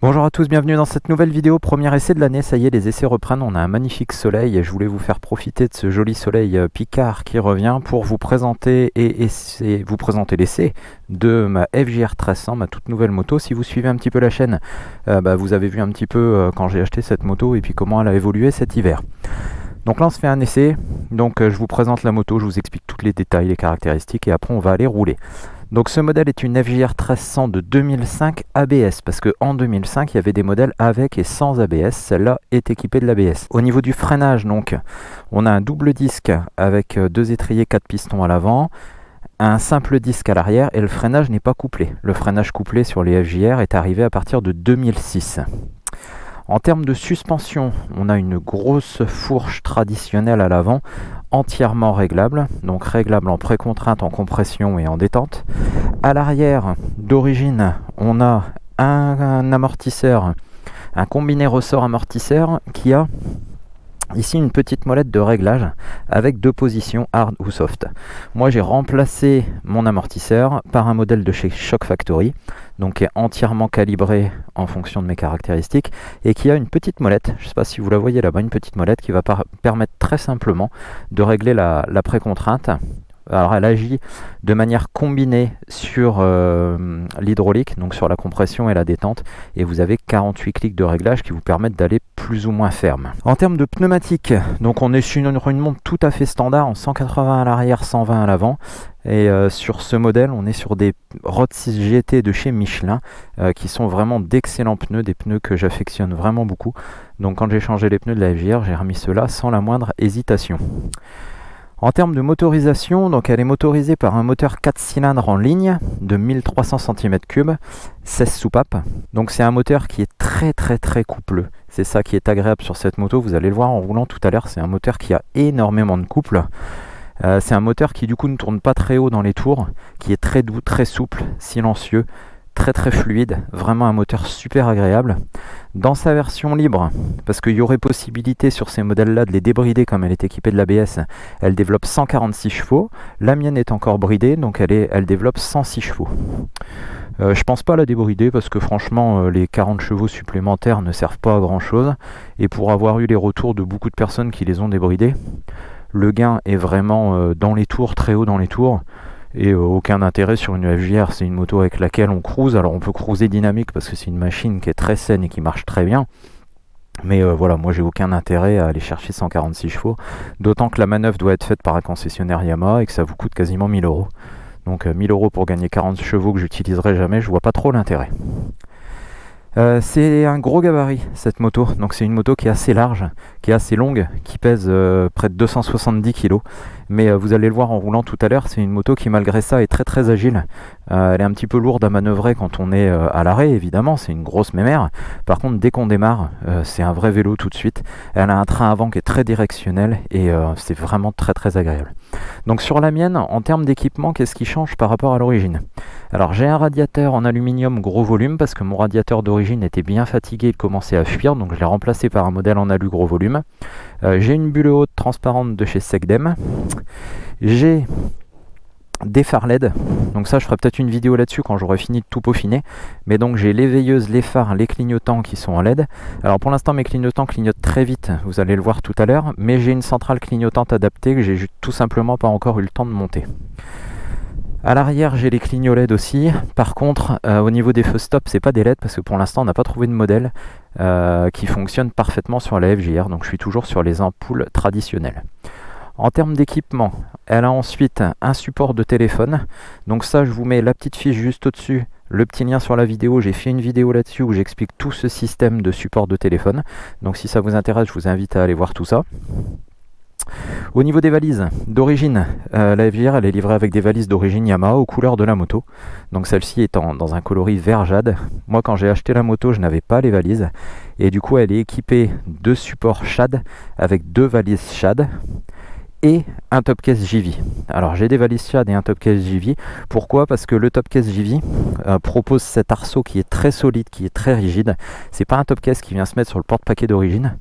Bonjour à tous, bienvenue dans cette nouvelle vidéo, premier essai de l'année, ça y est les essais reprennent, on a un magnifique soleil et je voulais vous faire profiter de ce joli soleil Picard qui revient pour vous présenter l'essai de ma FJR 1300, ma toute nouvelle moto. Si vous suivez un petit peu la chaîne, vous avez vu un petit peu quand j'ai acheté cette moto et puis comment elle a évolué cet hiver. Donc là on se fait un essai, donc je vous présente la moto, je vous explique tous les détails, les caractéristiques et après on va aller rouler. Donc ce modèle est une FJR 1300 de 2005 ABS, parce qu'en 2005 il y avait des modèles avec et sans ABS, celle-là est équipée de l'ABS. Au niveau du freinage, donc, on a un double disque avec deux étriers 4 pistons à l'avant, un simple disque à l'arrière et le freinage n'est pas couplé. Le freinage couplé sur les FJR est arrivé à partir de 2006. En termes de suspension, on a une grosse fourche traditionnelle à l'avant, entièrement réglable, donc réglable en précontrainte, en compression et en détente. À l'arrière, d'origine, on a un amortisseur, un combiné ressort amortisseur qui a ici une petite molette de réglage avec deux positions hard ou soft. Moi j'ai remplacé mon amortisseur par un modèle de chez Shock Factory, donc qui est entièrement calibré en fonction de mes caractéristiques et qui a une petite molette, je ne sais pas si vous la voyez là-bas, une petite molette qui va permettre très simplement de régler la précontrainte. Alors elle agit de manière combinée sur l'hydraulique, donc sur la compression et la détente, et vous avez 48 clics de réglage qui vous permettent d'aller plus ou moins ferme. En termes de pneumatiques, donc on est sur une montre tout à fait standard en 180 à l'arrière, 120 à l'avant, et sur ce modèle on est sur des Road 6 GT de chez Michelin qui sont vraiment d'excellents pneus, des pneus que j'affectionne vraiment beaucoup. Donc quand j'ai changé les pneus de la FJR, j'ai remis ceux-là sans la moindre hésitation. En termes de motorisation, donc elle est motorisée par un moteur 4 cylindres en ligne de 1300 cm3, 16 soupapes. Donc c'est un moteur qui est très coupleux. C'est ça qui est agréable sur cette moto, vous allez le voir en roulant tout à l'heure, c'est un moteur qui a énormément de couple. C'est un moteur qui du coup ne tourne pas très haut dans les tours, qui est très doux, très souple, silencieux, très fluide, vraiment un moteur super agréable. Dans sa version libre, parce qu'il y aurait possibilité sur ces modèles-là de les débrider comme elle est équipée de l'ABS, elle développe 146 chevaux. La mienne est encore bridée, donc elle développe 106 chevaux. Je pense pas la débrider parce que franchement les 40 chevaux supplémentaires ne servent pas à grand chose. Et pour avoir eu les retours de beaucoup de personnes qui les ont débridés, le gain est vraiment dans les tours, très haut dans les tours. Et aucun intérêt sur une FJR, c'est une moto avec laquelle on cruise. Alors on peut cruiser dynamique parce que c'est une machine qui est très saine et qui marche très bien. Mais voilà, moi j'ai aucun intérêt à aller chercher 146 chevaux. D'autant que la manœuvre doit être faite par un concessionnaire Yamaha et que ça vous coûte quasiment 1000 euros. Donc 1000 euros pour gagner 40 chevaux que j'utiliserai jamais, je vois pas trop l'intérêt. C'est un gros gabarit cette moto, donc c'est une moto qui est assez large, qui est assez longue, qui pèse près de 270 kg. Mais vous allez le voir en roulant tout à l'heure, c'est une moto qui malgré ça est très agile. Elle est un petit peu lourde à manœuvrer quand on est à l'arrêt, évidemment, c'est une grosse mémère. Par contre, dès qu'on démarre, c'est un vrai vélo tout de suite. Elle a un train avant qui est très directionnel et c'est vraiment très agréable. Donc sur la mienne, en termes d'équipement, qu'est-ce qui change par rapport à l'origine? Alors j'ai un radiateur en aluminium gros volume parce que mon radiateur d'origine était bien fatigué, il commençait à fuir, donc je l'ai remplacé par un modèle en alu gros volume. J'ai une bulle haute transparente de chez Segdem. J'ai des phares LED, donc ça je ferai peut-être une vidéo là-dessus quand j'aurai fini de tout peaufiner. Mais donc j'ai les veilleuses, les phares, les clignotants qui sont en LED. Alors pour l'instant mes clignotants clignotent très vite, vous allez le voir tout à l'heure, mais j'ai une centrale clignotante adaptée que j'ai tout simplement pas encore eu le temps de monter. À l'arrière j'ai les clignotants LED aussi. Par contre au niveau des feux stop c'est pas des LED parce que pour l'instant on n'a pas trouvé de modèle qui fonctionne parfaitement sur la FJR, donc je suis toujours sur les ampoules traditionnelles. En termes d'équipement, elle a ensuite un support de téléphone. Donc ça, je vous mets la petite fiche juste au-dessus, le petit lien sur la vidéo. J'ai fait une vidéo là-dessus où j'explique tout ce système de support de téléphone. Donc si ça vous intéresse, je vous invite à aller voir tout ça. Au niveau des valises, d'origine, la FJR elle est livrée avec des valises d'origine Yamaha aux couleurs de la moto. Donc celle-ci est dans un coloris vert jade. Moi quand j'ai acheté la moto, je n'avais pas les valises. Et du coup elle est équipée de supports Shad avec deux valises Shad et un top case JV. Alors j'ai des valises Shad et un top case JV. Pourquoi? Parce que le top case JV propose cet arceau qui est très solide, qui est très rigide. C'est pas un top case qui vient se mettre sur le porte-paquet d'origine.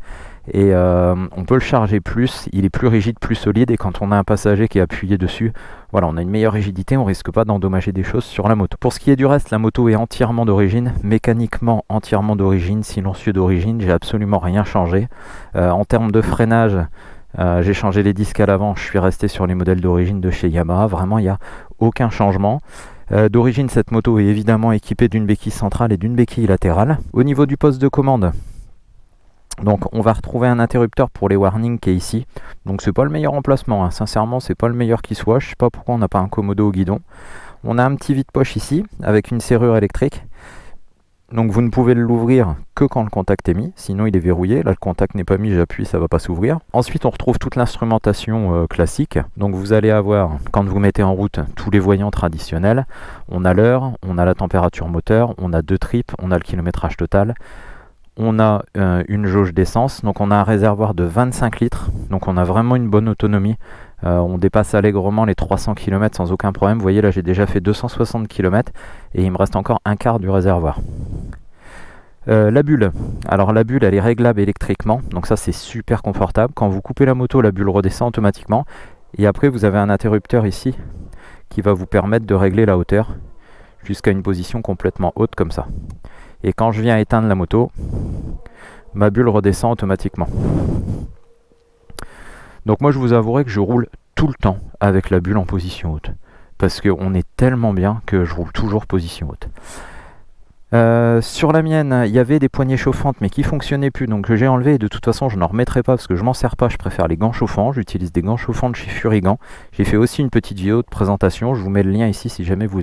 et on peut le charger plus, il est plus rigide, plus solide, et quand on a un passager qui est appuyé dessus, voilà, on a une meilleure rigidité, on risque pas d'endommager des choses sur la moto. Pour ce qui est du reste, la moto est entièrement d'origine, mécaniquement entièrement d'origine, silencieux d'origine, j'ai absolument rien changé. En termes de freinage, j'ai changé les disques à l'avant, je suis resté sur les modèles d'origine de chez Yamaha, vraiment il n'y a aucun changement. D'origine, cette moto est évidemment équipée d'une béquille centrale et d'une béquille latérale. Au niveau du poste de commande, donc on va retrouver un interrupteur pour les warnings qui est ici. Donc c'est pas le meilleur emplacement, hein. Sincèrement c'est pas le meilleur qui soit, je sais pas pourquoi on n'a pas un commodo au guidon. On a un petit vide-poche ici avec une serrure électrique. Donc vous ne pouvez l'ouvrir que quand le contact est mis, sinon il est verrouillé. Là le contact n'est pas mis, j'appuie, ça va pas s'ouvrir. Ensuite on retrouve toute l'instrumentation classique. Donc vous allez avoir, quand vous mettez en route, tous les voyants traditionnels. On a l'heure, on a la température moteur, on a 2 trips, on a le kilométrage total. On a une jauge d'essence, donc on a un réservoir de 25 litres, donc on a vraiment une bonne autonomie. On dépasse allègrement les 300 km sans aucun problème. Vous voyez là j'ai déjà fait 260 km et il me reste encore un quart du réservoir. La bulle, alors la bulle elle est réglable électriquement, donc ça c'est super confortable. Quand vous coupez la moto, la bulle redescend automatiquement et après vous avez un interrupteur ici qui va vous permettre de régler la hauteur jusqu'à une position complètement haute comme ça. Et quand je viens éteindre la moto, ma bulle redescend automatiquement. Donc moi je vous avouerai que je roule tout le temps avec la bulle en position haute. Parce qu'on est tellement bien que je roule toujours position haute. Sur la mienne, il y avait des poignées chauffantes mais qui fonctionnaient plus, donc j'ai enlevé et de toute façon je n'en remettrai pas parce que je m'en sers pas, je préfère les gants chauffants, j'utilise des gants chauffants de chez Furigant. J'ai fait aussi une petite vidéo de présentation, je vous mets le lien ici si jamais vous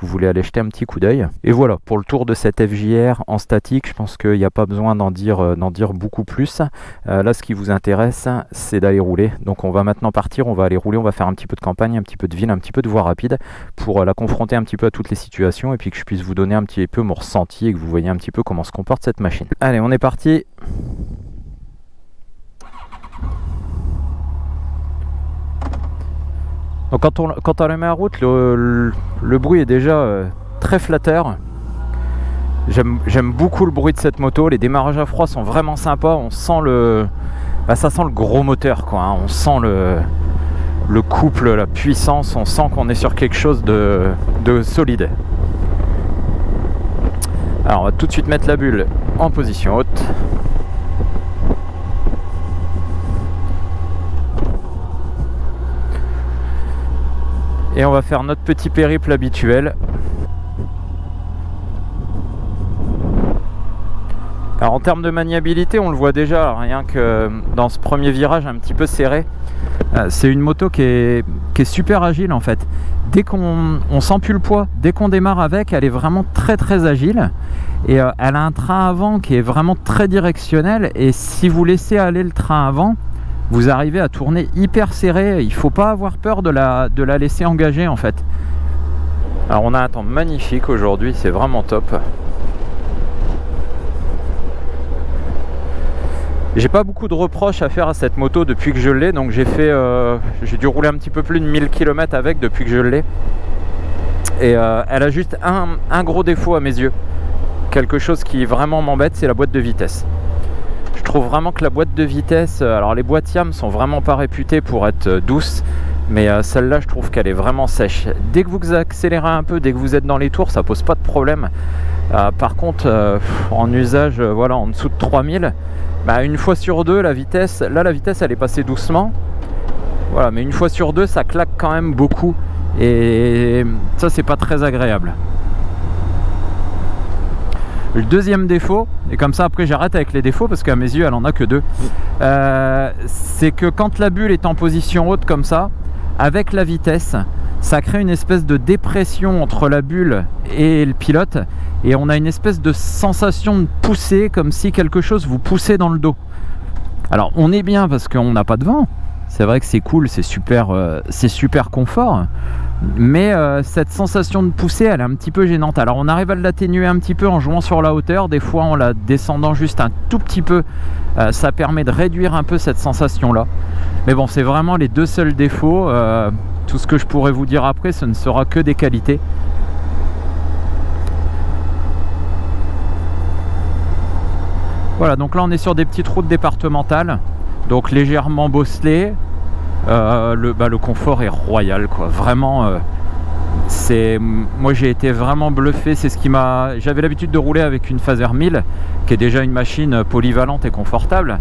voulez aller jeter un petit coup d'œil. Et voilà, pour le tour de cette FJR en statique, je pense qu'il n'y a pas besoin d'en dire beaucoup plus. Là ce qui vous intéresse c'est d'aller rouler, donc on va maintenant partir, on va aller rouler, on va faire un petit peu de campagne, un petit peu de ville, un petit peu de voie rapide pour la confronter un petit peu à toutes les situations et puis que je puisse vous donner un petit peu mon ressenti et que vous voyez un petit peu comment se comporte cette machine. Allez, on est parti. Donc quand on la met en route, le bruit est déjà très flatteur. J'aime beaucoup le bruit de cette moto. Les démarrages à froid sont vraiment sympas. On sent ça sent le gros moteur quoi, hein. On sent le couple, la puissance. On sent qu'on est sur quelque chose de solide. Alors on va tout de suite mettre la bulle en position haute. Et on va faire notre petit périple habituel. Alors en termes de maniabilité, on le voit déjà, rien que dans ce premier virage un petit peu serré. C'est une moto qui est super agile en fait. Dès qu'on sent plus le poids, dès qu'on démarre avec, elle est vraiment très agile. Et elle a un train avant qui est vraiment très directionnel. Et si vous laissez aller le train avant, vous arrivez à tourner hyper serré. Il ne faut pas avoir peur de la laisser engager en fait. Alors on a un temps magnifique aujourd'hui, c'est vraiment top. J'ai pas beaucoup de reproches à faire à cette moto depuis que je l'ai, donc j'ai dû rouler un petit peu plus de 1000 km avec depuis que je l'ai. Et elle a juste un gros défaut à mes yeux. Quelque chose qui vraiment m'embête, c'est la boîte de vitesse. Je trouve vraiment que la boîte de vitesse, alors les boîtes YAM sont vraiment pas réputées pour être douces, mais celle-là je trouve qu'elle est vraiment sèche. Dès que vous accélérez un peu, dès que vous êtes dans les tours, ça pose pas de problème. Par contre, en usage, voilà, en dessous de 3000, une fois sur deux, la vitesse elle est passée doucement. Voilà, mais une fois sur deux, ça claque quand même beaucoup. Et ça, c'est pas très agréable. Le deuxième défaut, et comme ça après j'arrête avec les défauts parce qu'à mes yeux elle en a que deux, c'est que quand la bulle est en position haute comme ça, avec la vitesse, ça crée une espèce de dépression entre la bulle et le pilote et on a une espèce de sensation de pousser, comme si quelque chose vous poussait dans le dos. Alors on est bien parce qu'on n'a pas de vent, c'est vrai que c'est cool, c'est super confort, mais cette sensation de pousser elle est un petit peu gênante. Alors on arrive à l'atténuer un petit peu en jouant sur la hauteur, des fois en la descendant juste un tout petit peu, ça permet de réduire un peu cette sensation là, mais bon, c'est vraiment les deux seuls défauts. Tout ce que je pourrais vous dire après, ce ne sera que des qualités. Voilà, donc là on est sur des petites routes départementales, donc légèrement bosselées. Le confort est royal, quoi. Vraiment, moi j'ai été vraiment bluffé. C'est ce qui m'a. J'avais l'habitude de rouler avec une Fazer 1000, qui est déjà une machine polyvalente et confortable,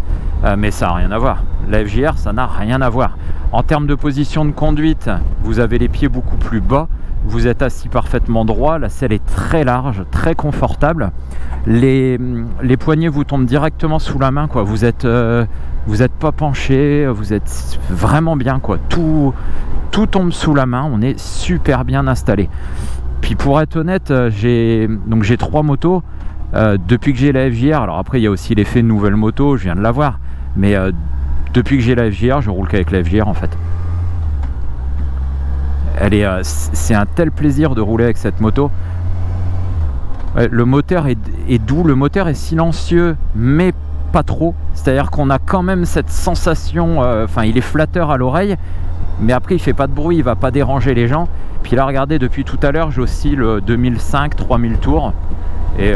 mais ça n'a rien à voir. La FJR, ça n'a rien à voir. En termes de position de conduite, vous avez les pieds beaucoup plus bas. Vous êtes assis parfaitement droit, la selle est très large, très confortable. Les poignets vous tombent directement sous la main, quoi. Vous êtes pas penché, vous êtes vraiment bien, quoi. Tout tombe sous la main, on est super bien installé. Puis pour être honnête, j'ai 3 motos depuis que j'ai la FJR. Alors après il y a aussi l'effet nouvelle moto, je viens de l'avoir, mais depuis que j'ai la FJR, je roule qu'avec la FJR en fait. C'est un tel plaisir de rouler avec cette moto. Ouais, le moteur est doux, le moteur est silencieux, mais pas trop. C'est-à-dire qu'on a quand même cette sensation, il est flatteur à l'oreille, mais après il fait pas de bruit, il va pas déranger les gens. Puis là, regardez, depuis tout à l'heure, j'oscille 2005-3000 tours, et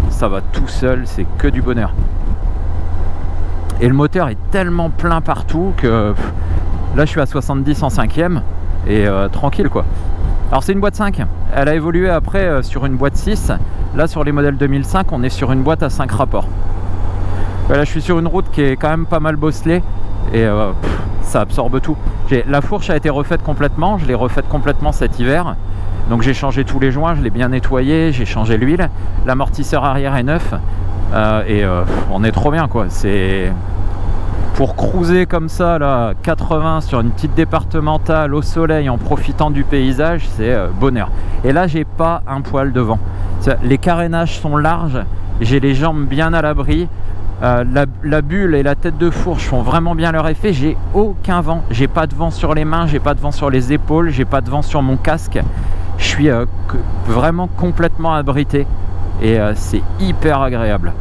ça va tout seul, c'est que du bonheur. Et le moteur est tellement plein partout que là, je suis à 70 en 5e. Et tranquille, quoi. Alors c'est une boîte 5, elle a évolué après sur une boîte 6. Là sur les modèles 2005 on est sur une boîte à 5 rapports. Là je suis sur une route qui est quand même pas mal bosselée, et ça absorbe tout. La fourche a été refaite complètement, je l'ai refaite complètement cet hiver. Donc j'ai changé tous les joints, je l'ai bien nettoyé, j'ai changé l'huile. L'amortisseur arrière est neuf, on est trop bien, quoi. C'est... Pour cruiser comme ça, là, 80 sur une petite départementale au soleil en profitant du paysage, c'est bonheur. Et là, j'ai pas un poil de vent. Les carénages sont larges, j'ai les jambes bien à l'abri. La bulle et la tête de fourche font vraiment bien leur effet. J'ai aucun vent. J'ai pas de vent sur les mains, j'ai pas de vent sur les épaules, j'ai pas de vent sur mon casque. Je suis vraiment complètement abrité et c'est hyper agréable.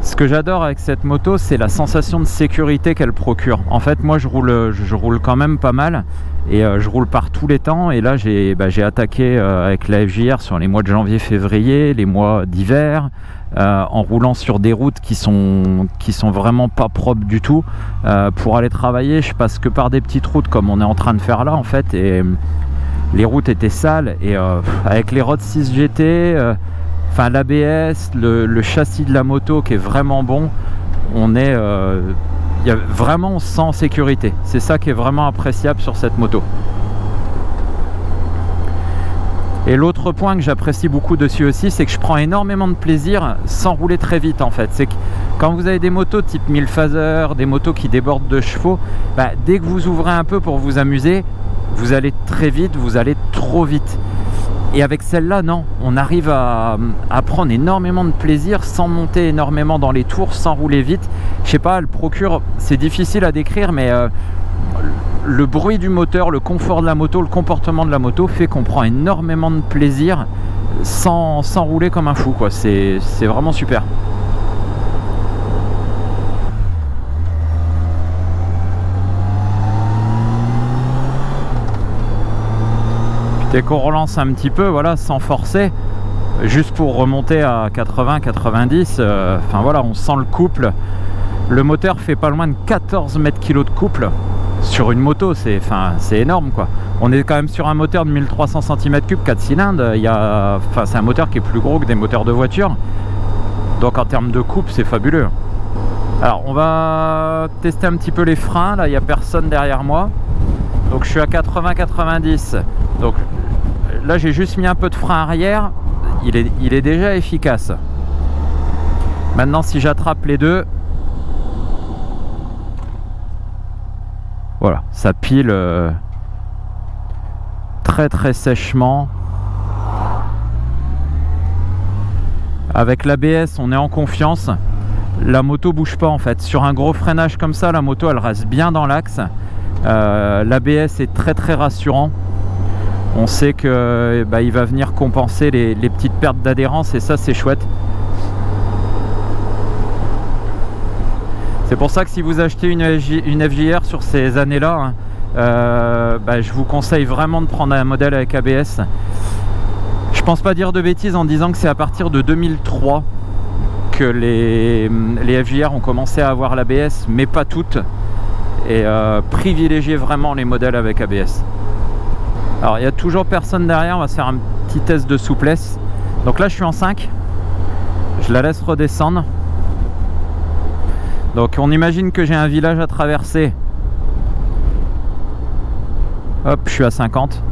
Ce que j'adore avec cette moto, c'est la sensation de sécurité qu'elle procure. En fait, moi, je roule quand même pas mal, et je roule par tous les temps. Et là, j'ai attaqué avec la FJR sur les mois de janvier-février, les mois d'hiver, en roulant sur des routes qui sont vraiment pas propres du tout. Pour aller travailler, je passe que par des petites routes comme on est en train de faire là, en fait, et les routes étaient sales. Et avec les Rod 6 GT... l'ABS, le châssis de la moto qui est vraiment bon, on se sent en sécurité. C'est ça qui est vraiment appréciable sur cette moto. Et l'autre point que j'apprécie beaucoup dessus aussi, c'est que je prends énormément de plaisir sans rouler très vite, en fait. C'est que quand vous avez des motos type 1000 Fazer, des motos qui débordent de chevaux, dès que vous ouvrez un peu pour vous amuser, vous allez très vite, vous allez trop vite. Et avec celle-là, non, on arrive à prendre énormément de plaisir sans monter énormément dans les tours, sans rouler vite. Je sais pas, elle procure, c'est difficile à décrire, mais le bruit du moteur, le confort de la moto, le comportement de la moto fait qu'on prend énormément de plaisir sans rouler comme un fou, quoi. C'est vraiment super. Dès qu'on relance un petit peu, voilà, sans forcer, juste pour remonter à 80-90, on sent le couple. Le moteur fait pas loin de 14 mètres kg de couple sur une moto, c'est énorme, quoi. On est quand même sur un moteur de 1300 cm3 4 cylindres. C'est un moteur qui est plus gros que des moteurs de voiture. Donc en termes de couple, c'est fabuleux. Alors on va tester un petit peu les freins. Là, il n'y a personne derrière moi. Donc je suis à 80-90. Donc là j'ai juste mis un peu de frein arrière. Il est déjà efficace. Maintenant si j'attrape les deux, voilà, ça pile très très sèchement. Avec l'ABS on est en confiance. La moto bouge pas en fait. Sur un gros freinage comme ça, la moto elle reste bien dans l'axe. L'ABS est très très rassurant. On sait que il va venir compenser les petites pertes d'adhérence et ça c'est chouette. C'est pour ça que si vous achetez une FJR sur ces années-là, je vous conseille vraiment de prendre un modèle avec ABS. Je pense pas dire de bêtises en disant que c'est à partir de 2003 que les FJR ont commencé à avoir l'ABS, mais pas toutes, et privilégier vraiment les modèles avec ABS. Alors il n'y a toujours personne derrière, on va se faire un petit test de souplesse. Donc là je suis en 5, je la laisse redescendre. Donc on imagine que j'ai un village à traverser. Hop, je suis à 50.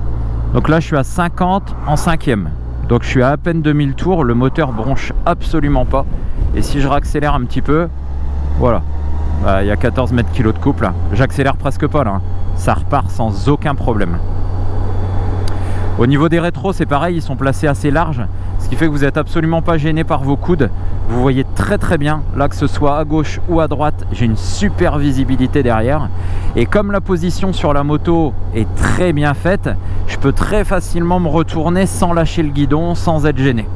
Donc là je suis à 50 en 5e. Donc je suis à peine 2000 tours, le moteur bronche absolument pas. Et si je réaccélère un petit peu, voilà. Il y a 14 mètres kg de couple. J'accélère presque pas là. Ça repart sans aucun problème. Au niveau des rétros, c'est pareil, ils sont placés assez larges, ce qui fait que vous n'êtes absolument pas gêné par vos coudes. Vous voyez très très bien, là que ce soit à gauche ou à droite, j'ai une super visibilité derrière. Et comme la position sur la moto est très bien faite, je peux très facilement me retourner sans lâcher le guidon, sans être gêné.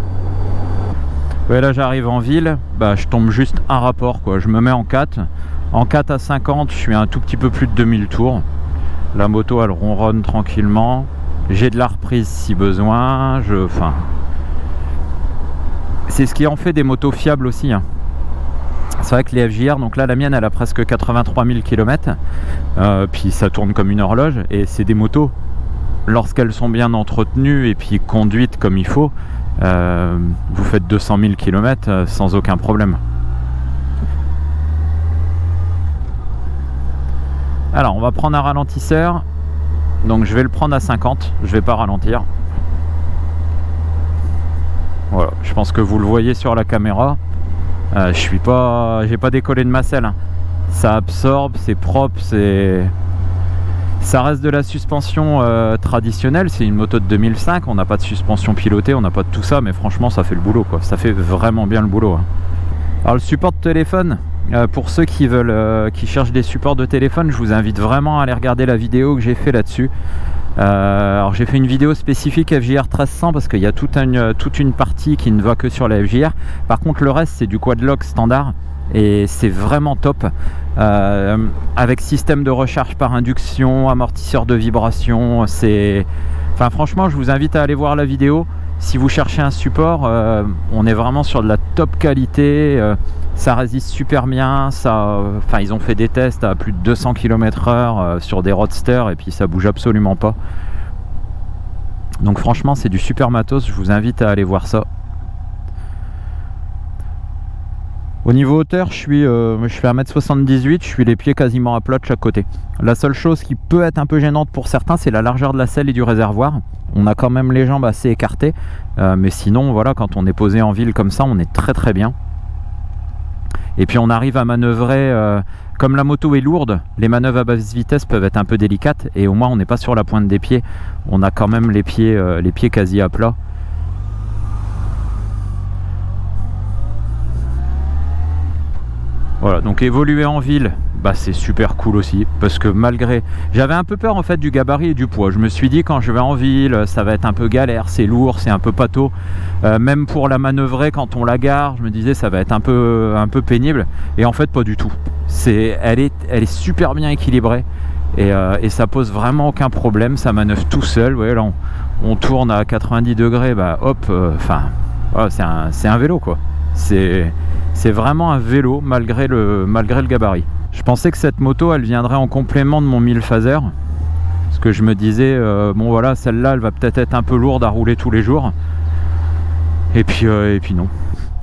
Ouais, là j'arrive en ville, je tombe juste un rapport, quoi. Je me mets en 4. En 4 à 50, je suis à un tout petit peu plus de 2000 tours. La moto elle ronronne tranquillement. J'ai de la reprise si besoin, c'est ce qui en fait des motos fiables aussi, hein. C'est vrai que les FJR, donc là la mienne elle a presque 83 000 km, puis ça tourne comme une horloge, et c'est des motos, lorsqu'elles sont bien entretenues et puis conduites comme il faut, vous faites 200 000 km sans aucun problème. Alors on va prendre un ralentisseur. Donc je vais le prendre à 50, je vais pas ralentir. Voilà, je pense que vous le voyez sur la caméra. J'ai pas décollé de ma selle, hein. Ça absorbe, c'est propre, ça reste de la suspension traditionnelle. C'est une moto de 2005, on n'a pas de suspension pilotée, on n'a pas de tout ça, mais franchement ça fait le boulot, quoi. Ça fait vraiment bien le boulot, hein. Alors le support de téléphone, pour ceux qui cherchent des supports de téléphone, je vous invite vraiment à aller regarder la vidéo que j'ai fait là-dessus. Alors j'ai fait une vidéo spécifique FJR 1300 parce qu'il y a toute une partie qui ne va que sur la FJR. Par contre le reste c'est du quad-lock standard et c'est vraiment top, avec système de recharge par induction, amortisseur de vibration. Enfin franchement je vous invite à aller voir la vidéo. Si vous cherchez un support, on est vraiment sur de la top qualité, ça résiste super bien, ils ont fait des tests à plus de 200 km/h sur des roadsters et puis ça bouge absolument pas. Donc franchement c'est du super matos, je vous invite à aller voir ça. Au niveau hauteur, je fais 1m78, je suis les pieds quasiment à plat de chaque côté. La seule chose qui peut être un peu gênante pour certains, c'est la largeur de la selle et du réservoir. On a quand même les jambes assez écartées, mais sinon, voilà, quand on est posé en ville comme ça, on est très très bien. Et puis on arrive à manœuvrer, comme la moto est lourde, les manœuvres à basse vitesse peuvent être un peu délicates, et au moins on n'est pas sur la pointe des pieds, on a quand même les pieds quasi à plat. Voilà, donc évoluer en ville, c'est super cool aussi, parce que j'avais un peu peur en fait du gabarit et du poids. Je me suis dit quand je vais en ville, ça va être un peu galère, c'est lourd, c'est un peu pâteau. Même pour la manœuvrer quand on la gare, je me disais ça va être un peu pénible. Et en fait pas du tout. Elle est super bien équilibrée et ça pose vraiment aucun problème. Ça manœuvre tout seul. Vous voyez, là on tourne à 90 degrés, hop, voilà, c'est un vélo quoi. C'est vraiment un vélo malgré le gabarit. Je pensais que cette moto elle viendrait en complément de mon 1000 phaser, parce que je me disais bon voilà, celle-là elle va peut-être être un peu lourde à rouler tous les jours, et puis non.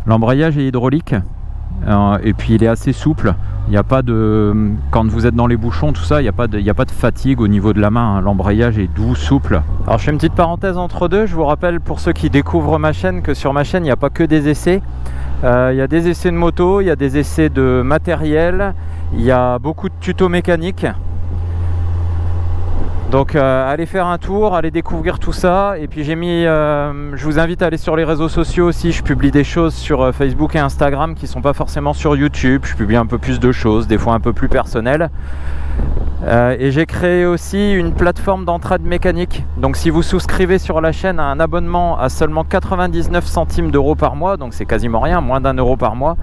L'embrayage est hydraulique, et puis il est assez souple. Il n'y a pas de, quand vous êtes dans les bouchons tout ça, il n'y a pas de fatigue au niveau de la main, hein. L'embrayage est doux, souple. Alors je fais une petite parenthèse entre deux. Je vous rappelle pour ceux qui découvrent ma chaîne que sur ma chaîne il n'y a pas que des essais. Il y a des essais de moto, il y a des essais de matériel, il y a beaucoup de tutos mécaniques. Donc allez faire un tour, allez découvrir tout ça. Et puis je vous invite à aller sur les réseaux sociaux aussi. Je publie des choses sur Facebook et Instagram qui ne sont pas forcément sur YouTube. Je publie un peu plus de choses, des fois un peu plus personnelles. Et j'ai créé aussi une plateforme d'entraide mécanique. Donc si vous souscrivez sur la chaîne à un abonnement à seulement 99 centimes d'euros par mois, donc c'est quasiment rien, moins d'1 € par mois,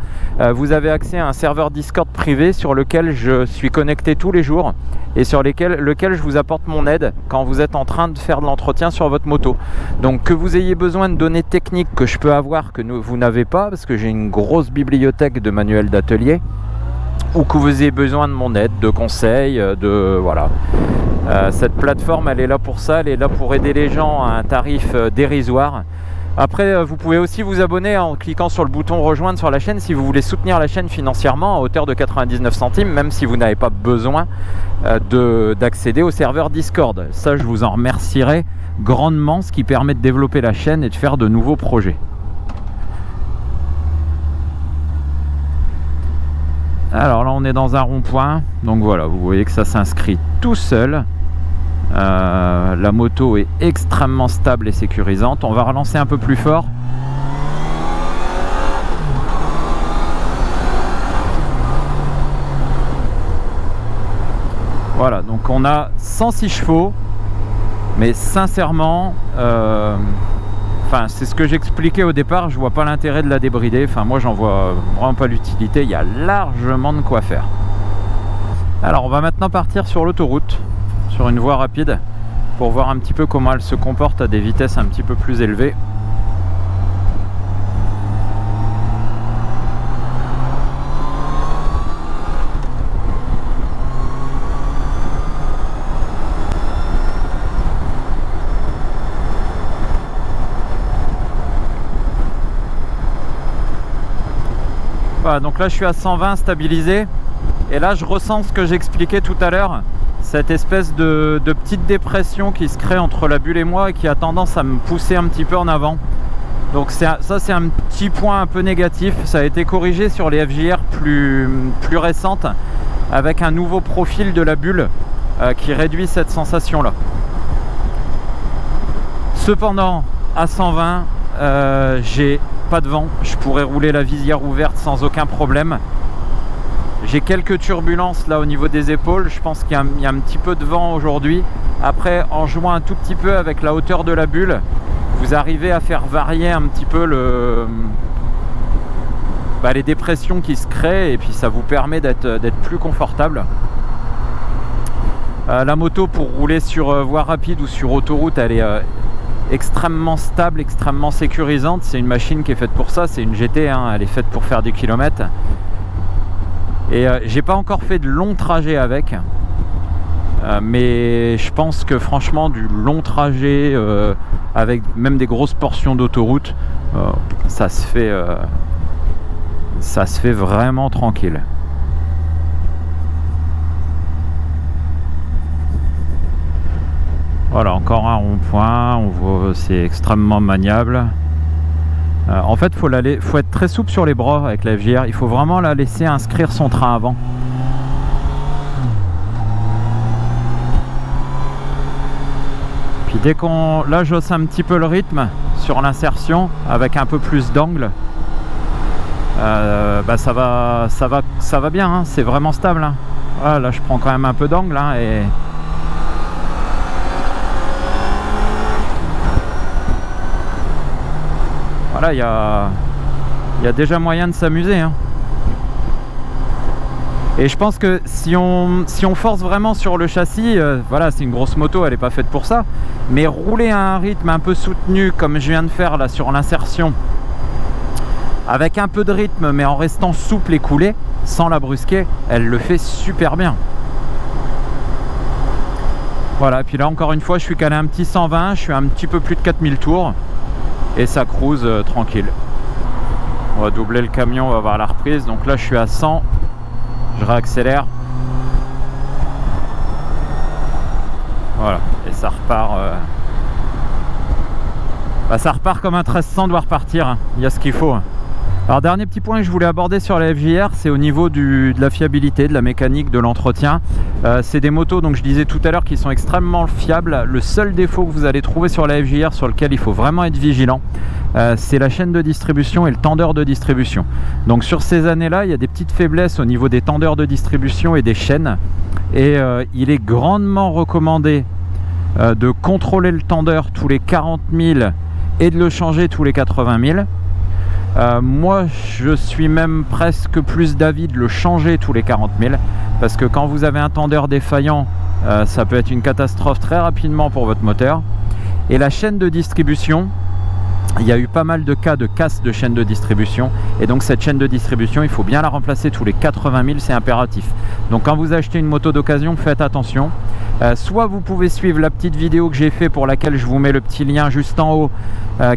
vous avez accès à un serveur Discord privé sur lequel je suis connecté tous les jours et sur lequel je vous apporte mon aide quand vous êtes en train de faire de l'entretien sur votre moto. Donc que vous ayez besoin de données techniques que je peux avoir, que vous n'avez pas, parce que j'ai une grosse bibliothèque de manuels d'atelier, ou que vous ayez besoin de mon aide, de conseils, voilà. Cette plateforme, elle est là pour ça, elle est là pour aider les gens à un tarif dérisoire. Après, vous pouvez aussi vous abonner en cliquant sur le bouton rejoindre sur la chaîne si vous voulez soutenir la chaîne financièrement à hauteur de 99 centimes, même si vous n'avez pas besoin d'accéder au serveur Discord. Ça, je vous en remercierai grandement, ce qui permet de développer la chaîne et de faire de nouveaux projets. Alors là on est dans un rond-point, donc voilà, vous voyez que ça s'inscrit tout seul. La moto est extrêmement stable et sécurisante. On va relancer un peu plus fort. Voilà, donc on a 106 chevaux, mais sincèrement, c'est ce que j'expliquais au départ, je vois pas l'intérêt de la débrider. Enfin, moi j'en vois vraiment pas l'utilité, il y a largement de quoi faire. Alors on va maintenant partir sur l'autoroute, sur une voie rapide, pour voir un petit peu comment elle se comporte à des vitesses un petit peu plus élevées. Voilà, donc là je suis à 120 stabilisé et là je ressens ce que j'expliquais tout à l'heure, cette espèce de petite dépression qui se crée entre la bulle et moi et qui a tendance à me pousser un petit peu en avant. Donc ça c'est un petit point un peu négatif. Ça a été corrigé sur les FJR plus récentes avec un nouveau profil de la bulle qui réduit cette sensation là. Cependant à 120 j'ai pas de vent, je pourrais rouler la visière ouverte sans aucun problème. J'ai quelques turbulences là au niveau des épaules, je pense qu'il y a un petit peu de vent aujourd'hui. Après, en jouant un tout petit peu avec la hauteur de la bulle, vous arrivez à faire varier un petit peu les dépressions qui se créent et puis ça vous permet d'être plus confortable. La moto pour rouler sur voie rapide ou sur autoroute, elle est extrêmement stable, extrêmement sécurisante. C'est une machine qui est faite pour ça, c'est une GT, hein, elle est faite pour faire des kilomètres. Et j'ai pas encore fait de longs trajets avec, mais je pense que franchement du long trajet avec même des grosses portions d'autoroute, ça se fait vraiment tranquille. Voilà, encore un rond-point, on voit, c'est extrêmement maniable. En fait, faut être très souple sur les bras avec la FJR, il faut vraiment la laisser inscrire son train avant. Puis dès là j'hausse un petit peu le rythme sur l'insertion avec un peu plus d'angle, ça va bien, hein, c'est vraiment stable, hein. Voilà, là je prends quand même un peu d'angle, hein, et voilà, il y a déjà moyen de s'amuser, hein. Et je pense que si on force vraiment sur le châssis, voilà, c'est une grosse moto, elle n'est pas faite pour ça, mais rouler à un rythme un peu soutenu comme je viens de faire là sur l'insertion, avec un peu de rythme mais en restant souple et coulé, sans la brusquer, elle le fait super bien. Voilà, et puis là encore une fois je suis calé un petit 120, je suis un petit peu plus de 4000 tours et ça cruise tranquille. On va doubler le camion, on va voir la reprise. Donc là je suis à 100, je réaccélère, voilà, et ça repart ça repart comme un 1300 doit repartir, hein. Il y a ce qu'il faut. Alors dernier petit point que je voulais aborder sur la FJR, c'est au niveau de la fiabilité, de la mécanique, de l'entretien. C'est des motos, donc je disais tout à l'heure, qui sont extrêmement fiables. Le seul défaut que vous allez trouver sur la FJR, sur lequel il faut vraiment être vigilant, c'est la chaîne de distribution et le tendeur de distribution. Donc sur ces années-là, il y a des petites faiblesses au niveau des tendeurs de distribution et des chaînes. Et il est grandement recommandé de contrôler le tendeur tous les 40 000 et de le changer tous les 80 000. Moi je suis même presque plus d'avis de le changer tous les 40 000 parce que quand vous avez un tendeur défaillant, ça peut être une catastrophe très rapidement pour votre moteur. Et la chaîne de distribution, il y a eu pas mal de cas de casse de chaîne de distribution, et donc cette chaîne de distribution, il faut bien la remplacer tous les 80 000, c'est impératif. Donc quand vous achetez une moto d'occasion, faites attention. Soit vous pouvez suivre la petite vidéo que j'ai fait, pour laquelle je vous mets le petit lien juste en haut,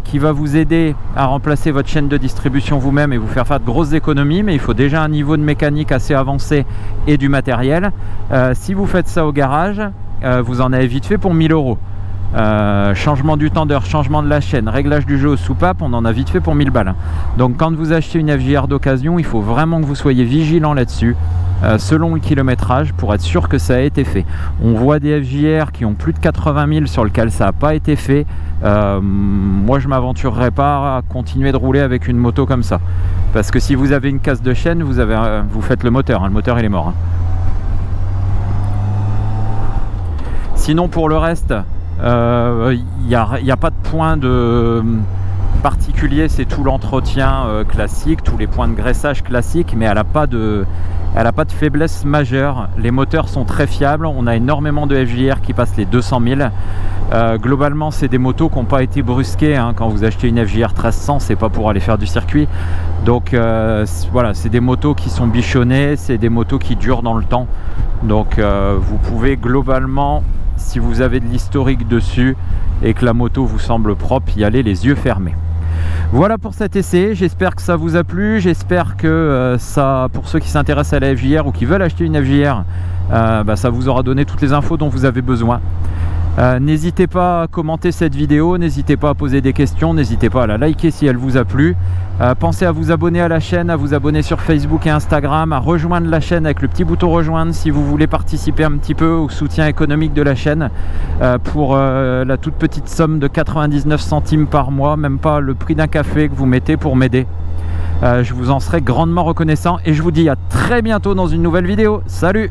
qui va vous aider à remplacer votre chaîne de distribution vous-même et vous faire de grosses économies, mais il faut déjà un niveau de mécanique assez avancé et du matériel. Si vous faites ça au garage, vous en avez vite fait pour 1000 €. Changement du tendeur, changement de la chaîne, réglage du jeu aux soupapes, on en a vite fait pour 1000 balles. Donc quand vous achetez une FJR d'occasion, il faut vraiment que vous soyez vigilant là-dessus, selon le kilométrage, pour être sûr que ça a été fait. On voit des FJR qui ont plus de 80 000 sur lequel ça n'a pas été fait. Moi je m'aventurerai pas à continuer de rouler avec une moto comme ça, parce que si vous avez une casse de chaîne, vous faites le moteur, hein. Le moteur il est mort, hein. Sinon pour le reste, il n'y a pas de point de particulier, c'est tout l'entretien classique, tous les points de graissage classiques, mais elle n'a pas de faiblesse majeure. Les moteurs sont très fiables, on a énormément de FJR qui passent les 200 000. Globalement c'est des motos qui n'ont pas été brusquées, hein. Quand vous achetez une FJR 1300, c'est pas pour aller faire du circuit. Donc voilà, c'est des motos qui sont bichonnées, c'est des motos qui durent dans le temps. Donc vous pouvez globalement, si vous avez de l'historique dessus et que la moto vous semble propre, y aller les yeux fermés. Voilà pour cet essai, j'espère que ça vous a plu, j'espère que ça, pour ceux qui s'intéressent à la FJR ou qui veulent acheter une FJR, ça vous aura donné toutes les infos dont vous avez besoin. N'hésitez pas à commenter cette vidéo, n'hésitez pas à poser des questions, n'hésitez pas à la liker si elle vous a plu. Pensez à vous abonner à la chaîne, à vous abonner sur Facebook et Instagram, à rejoindre la chaîne avec le petit bouton rejoindre si vous voulez participer un petit peu au soutien économique de la chaîne pour la toute petite somme de 99 centimes par mois, même pas le prix d'un café que vous mettez pour m'aider. Je vous en serai grandement reconnaissant et je vous dis à très bientôt dans une nouvelle vidéo. Salut!